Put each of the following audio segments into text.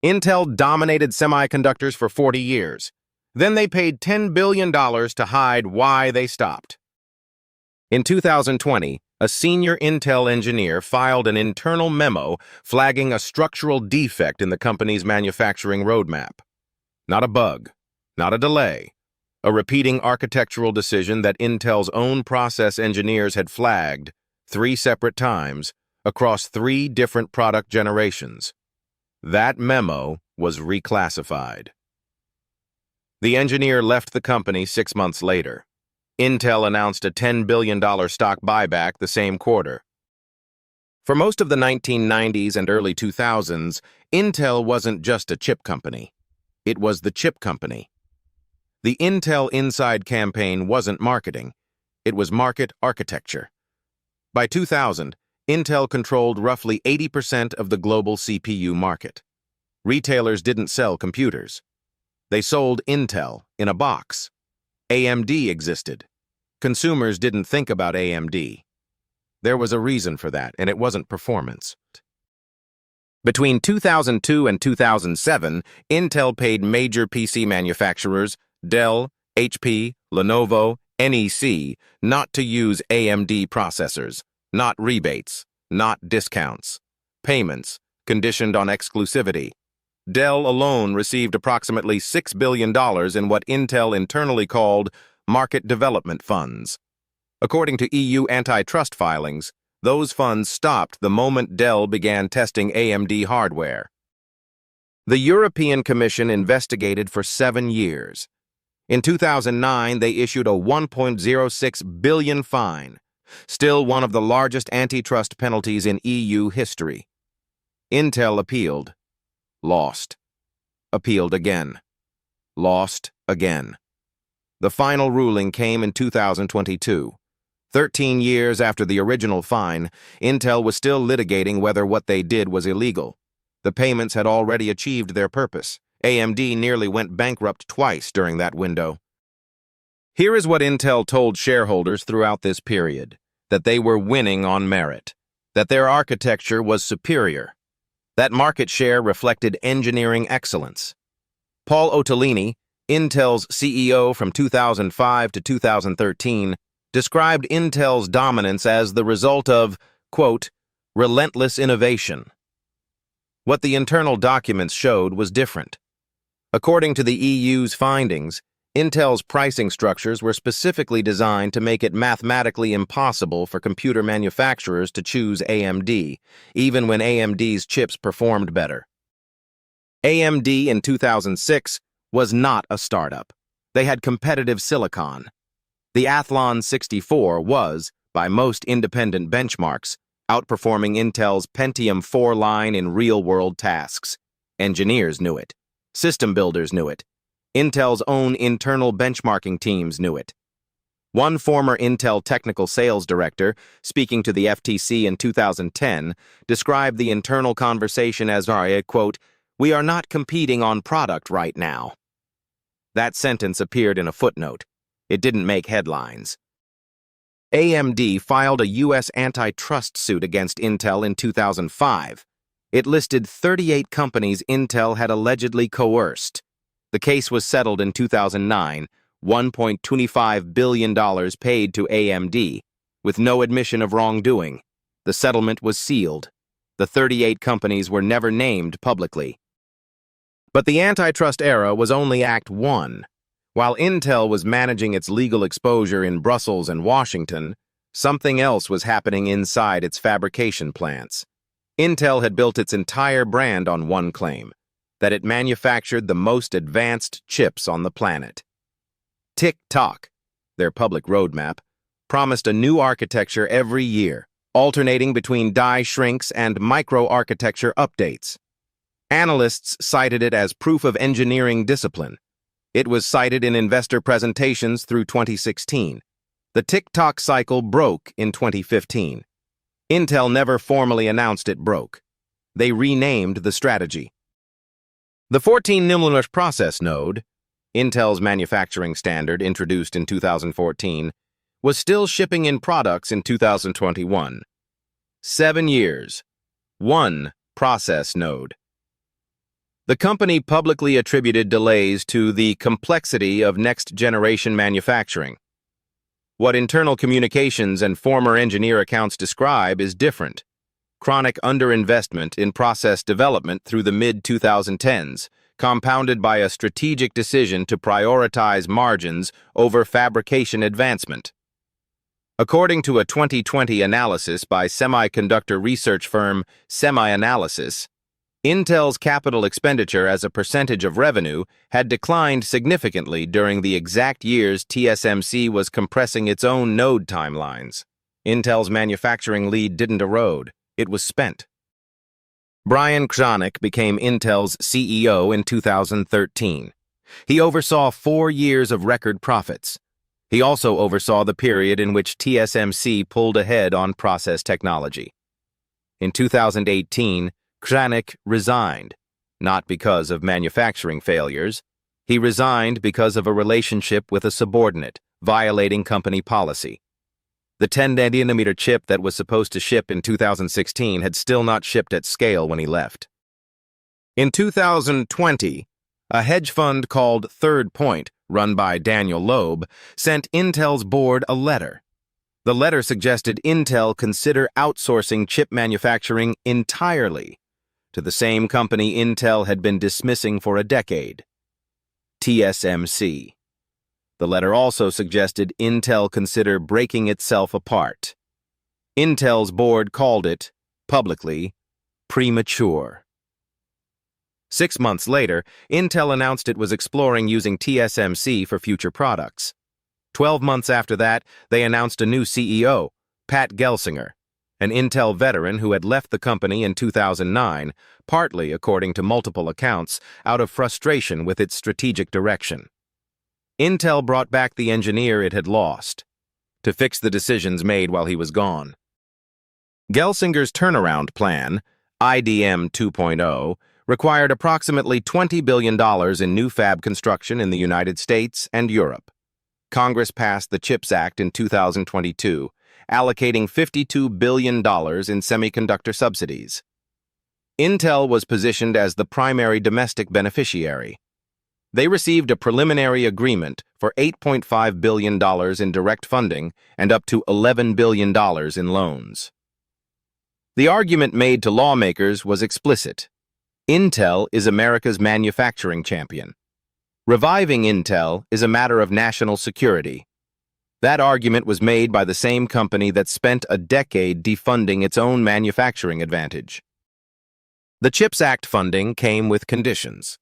Intel dominated semiconductors for 40 years. Then they paid $10 billion to hide why they stopped. In 2020, a senior Intel engineer filed an internal memo flagging a structural defect in the company's manufacturing roadmap. Not a bug, not a delay, a repeating architectural decision that Intel's own process engineers had flagged 3 separate times across 3 different product generations. That memo was reclassified. The engineer left the company 6 months later. Intel announced a $10 billion stock buyback the same quarter. For most of the 1990s and early 2000s, Intel wasn't just a chip company. It was the chip company. The Intel Inside campaign wasn't marketing. It was market architecture. By 2000, Intel controlled roughly 80% of the global CPU market. Retailers didn't sell computers. They sold Intel in a box. AMD existed. Consumers didn't think about AMD. There was a reason for that, and it wasn't performance. Between 2002 and 2007, Intel paid major PC manufacturers, Dell, HP, Lenovo, NEC, not to use AMD processors, not rebates, not discounts. Payments, conditioned on exclusivity. Dell alone received approximately $6 billion in what Intel internally called market development funds. According to EU antitrust filings, those funds stopped the moment Dell began testing AMD hardware. The European Commission investigated for 7 years. In 2009, they issued a $1.06 billion fine, still one of the largest antitrust penalties in EU history. Intel appealed. Lost. Appealed again. Lost again. The final ruling came in 2022. 13 years after the original fine, Intel was still litigating whether what they did was illegal. The payments had already achieved their purpose. AMD nearly went bankrupt twice during that window. Here is what Intel told shareholders throughout this period: that they were winning on merit, that their architecture was superior, that market share reflected engineering excellence. Paul Otellini, Intel's CEO from 2005 to 2013, described Intel's dominance as the result of, quote, relentless innovation. What the internal documents showed was different. According to the EU's findings, Intel's pricing structures were specifically designed to make it mathematically impossible for computer manufacturers to choose AMD, even when AMD's chips performed better. AMD in 2006 was not a startup. They had competitive silicon. The Athlon 64 was, by most independent benchmarks, outperforming Intel's Pentium 4 line in real-world tasks. Engineers knew it. System builders knew it. Intel's own internal benchmarking teams knew it. One former Intel technical sales director, speaking to the FTC in 2010, described the internal conversation as, quote, "We are not competing on product right now." That sentence appeared in a footnote. It didn't make headlines. AMD filed a U.S. antitrust suit against Intel in 2005. It listed 38 companies Intel had allegedly coerced. The case was settled in 2009, $1.25 billion paid to AMD, with no admission of wrongdoing. The settlement was sealed. The 38 companies were never named publicly. But the antitrust era was only Act 1. While Intel was managing its legal exposure in Brussels and Washington, something else was happening inside its fabrication plants. Intel had built its entire brand on one claim: that it manufactured the most advanced chips on the planet. Tick-Tock, their public roadmap, promised a new architecture every year, alternating between die shrinks and microarchitecture updates. Analysts cited it as proof of engineering discipline. It was cited in investor presentations through 2016. The Tick-Tock cycle broke in 2015. Intel never formally announced it broke. They renamed the strategy. The 14-nanometer process node, Intel's manufacturing standard introduced in 2014, was still shipping in products in 2021. 7 years. One process node. The company publicly attributed delays to the complexity of next-generation manufacturing. What internal communications and former engineer accounts describe is different. Chronic underinvestment in process development through the mid-2010s, compounded by a strategic decision to prioritize margins over fabrication advancement. According to a 2020 analysis by semiconductor research firm SemiAnalysis, Intel's capital expenditure as a percentage of revenue had declined significantly during the exact years TSMC was compressing its own node timelines. Intel's manufacturing lead didn't erode, it was spent. Brian Krzanich became Intel's CEO in 2013. He oversaw 4 years of record profits. He also oversaw the period in which TSMC pulled ahead on process technology. In 2018, Krzanich resigned, not because of manufacturing failures. He resigned because of a relationship with a subordinate, violating company policy. The 10nm chip that was supposed to ship in 2016 had still not shipped at scale when he left. In 2020, a hedge fund called Third Point, run by Daniel Loeb, sent Intel's board a letter. The letter suggested Intel consider outsourcing chip manufacturing entirely to the same company Intel had been dismissing for a decade, TSMC. The letter also suggested Intel consider breaking itself apart. Intel's board called it, publicly, premature. 6 months later, Intel announced it was exploring using TSMC for future products. 12 months after that, they announced a new CEO, Pat Gelsinger, an Intel veteran who had left the company in 2009, partly, according to multiple accounts, out of frustration with its strategic direction. Intel brought back the engineer it had lost to fix the decisions made while he was gone. Gelsinger's turnaround plan, IDM 2.0, required approximately $20 billion in new fab construction in the United States and Europe. Congress passed the CHIPS Act in 2022, allocating $52 billion in semiconductor subsidies. Intel was positioned as the primary domestic beneficiary. They received a preliminary agreement for $8.5 billion in direct funding and up to $11 billion in loans. The argument made to lawmakers was explicit. Intel is America's manufacturing champion. Reviving Intel is a matter of national security. That argument was made by the same company that spent a decade defunding its own manufacturing advantage. The CHIPS Act funding came with conditions.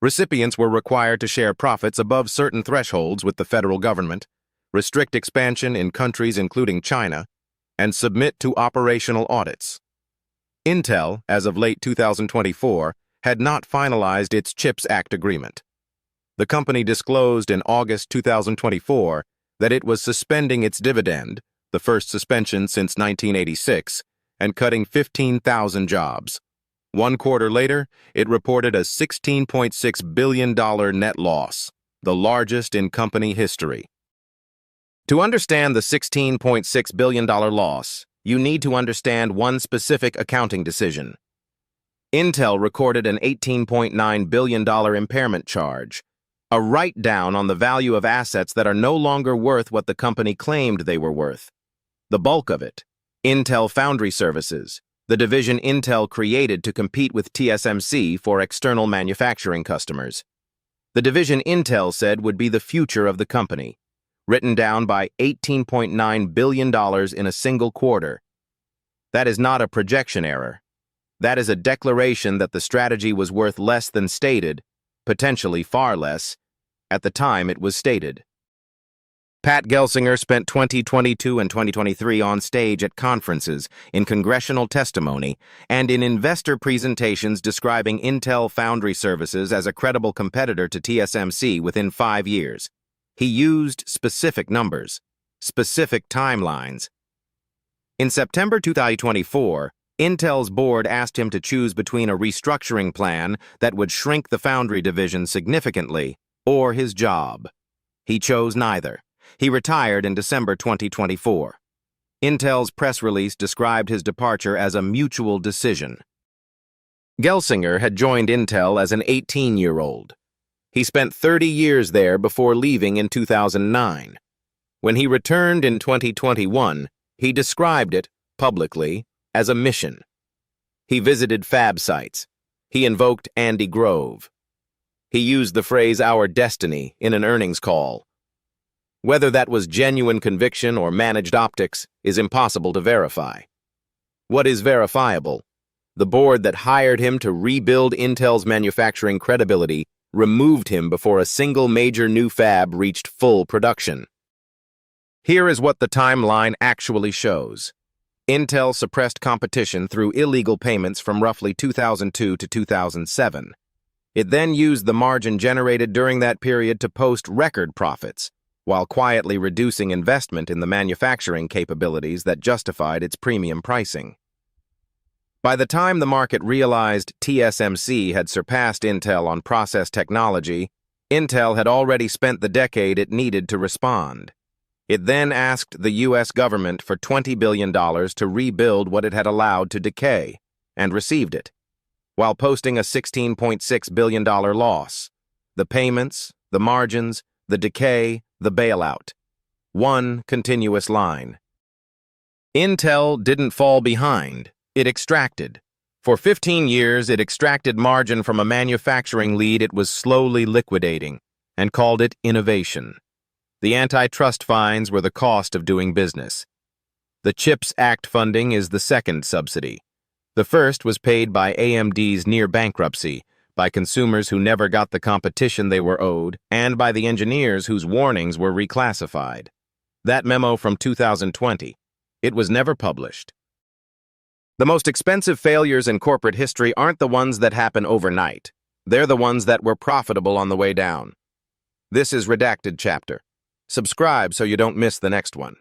Recipients were required to share profits above certain thresholds with the federal government, restrict expansion in countries including China, and submit to operational audits. Intel, as of late 2024, had not finalized its CHIPS Act agreement. The company disclosed in August 2024 that it was suspending its dividend, the first suspension since 1986, and cutting 15,000 jobs. 1 quarter later, it reported a $16.6 billion net loss, the largest in company history. To understand the $16.6 billion loss, you need to understand one specific accounting decision. Intel recorded an $18.9 billion impairment charge, a write-down on the value of assets that are no longer worth what the company claimed they were worth. The bulk of it, Intel Foundry Services, the division Intel created to compete with TSMC for external manufacturing customers. The division Intel said would be the future of the company, written down by $18.9 billion in a single quarter. That is not a projection error. That is a declaration that the strategy was worth less than stated, potentially far less, at the time it was stated. Pat Gelsinger spent 2022 and 2023 on stage at conferences, in congressional testimony, and in investor presentations describing Intel Foundry Services as a credible competitor to TSMC within 5 years. He used specific numbers, specific timelines. In September 2024, Intel's board asked him to choose between a restructuring plan that would shrink the foundry division significantly or his job. He chose neither. He retired in December 2024. Intel's press release described his departure as a mutual decision. Gelsinger had joined Intel as an 18-year-old. He spent 30 years there before leaving in 2009. When he returned in 2021, he described it, publicly, as a mission. He visited fab sites. He invoked Andy Grove. He used the phrase "our destiny" in an earnings call. Whether that was genuine conviction or managed optics is impossible to verify. What is verifiable? The board that hired him to rebuild Intel's manufacturing credibility removed him before a single major new fab reached full production. Here is what the timeline actually shows. Intel suppressed competition through illegal payments from roughly 2002 to 2007. It then used the margin generated during that period to post record profits, while quietly reducing investment in the manufacturing capabilities that justified its premium pricing. By the time the market realized TSMC had surpassed Intel on process technology, Intel had already spent the decade it needed to respond. It then asked the U.S. government for $20 billion to rebuild what it had allowed to decay, and received it, while posting a $16.6 billion loss. The payments, the margins, the decay, the bailout. One continuous line. Intel didn't fall behind. It extracted. For 15 years, it extracted margin from a manufacturing lead it was slowly liquidating, and called it innovation. The antitrust fines were the cost of doing business. The CHIPS Act funding is the second subsidy. The first was paid by AMD's near bankruptcy, by consumers who never got the competition they were owed, and by the engineers whose warnings were reclassified. That memo from 2020. It was never published. The most expensive failures in corporate history aren't the ones that happen overnight. They're the ones that were profitable on the way down. This is Redacted Chapter. Subscribe so you don't miss the next one.